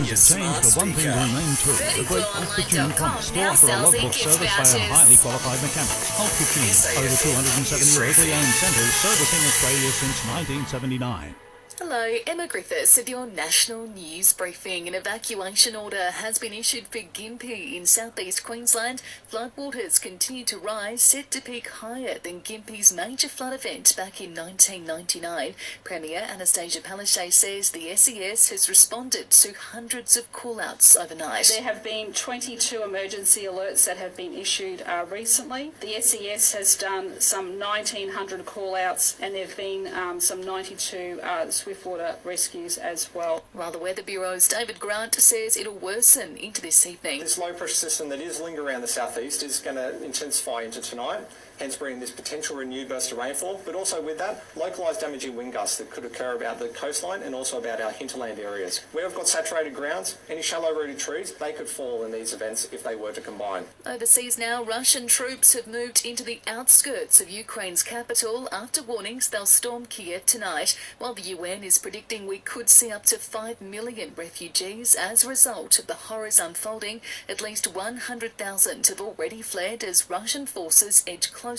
times have changed, but one thing remains true. The great Ultra-Tune promise. Still offer a logbook service by our highly qualified mechanics. Ultra-Tune, over 270 locally owned centres servicing Australia since 1979. Hello, Emma Griffiths with your national news briefing. An evacuation order has been issued for Gympie in southeast Queensland. Floodwaters continue to rise, set to peak higher than Gympie's major flood event back in 1999. Premier Anastasia Palaszczuk says the SES has responded to hundreds of call-outs overnight. There have been 22 emergency alerts that have been issued recently. The SES has done some 1,900 call-outs, and there have been some 92 swiftwater rescues as well. While the Weather Bureau's David Grant says it'll worsen into this evening. This low pressure system that is lingering around the southeast is going to intensify into tonight, hence bringing this potential renewed burst of rainfall, but also with that, localised damaging wind gusts that could occur about the coastline and also about our hinterland areas. Where we've got saturated grounds, any shallow rooted trees, they could fall in these events if they were to combine. Overseas now, Russian troops have moved into the outskirts of Ukraine's capital after warnings they'll storm Kiev tonight, while the UN is predicting we could see up to 5 million refugees as a result of the horrors unfolding. At least 100,000 have already fled as Russian forces edge closer.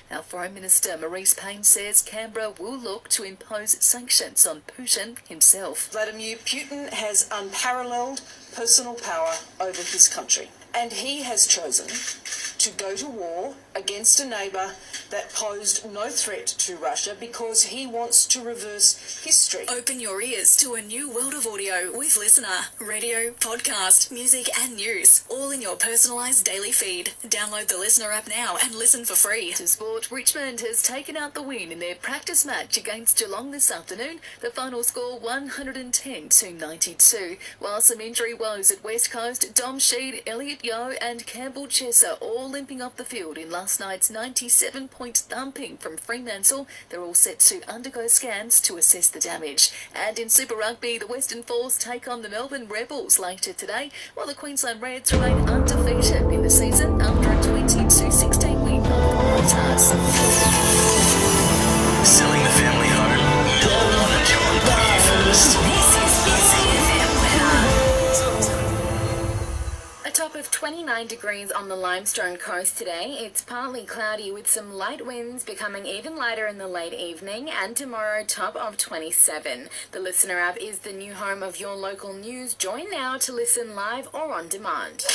Our Foreign Minister Maurice Payne says Canberra will look to impose sanctions on Putin himself. Vladimir Putin has unparalleled personal power over his country, and he has chosen to go to war against a neighbour that posed no threat to Russia because he wants to reverse history. Open your ears to a new world of audio with Listener. Radio, podcast, music and news, all in your personalised daily feed. Download the Listener app now and listen for free. To sport, Richmond has taken out the win in their practice match against Geelong this afternoon. The final score 110-92. While some injury woes at West Coast, Dom Sheed, Elliot Yeo and Campbell Chesser all limping off the field in last night's 97-point thumping from Fremantle. They're all set to undergo scans to assess the damage. And in Super Rugby, the Western Force take on the Melbourne Rebels later today, while the Queensland Reds remain undefeated in the season after a 22-16 win on the Waratahs. Selling the family home? No one to put you first. This is SAFM weather. A top of 29 degrees on the Limestone coast today. It's partly cloudy with some light winds becoming even lighter in the late evening, and tomorrow top of 27. The Listener app is the new home of your local news. Join now to listen live or on demand.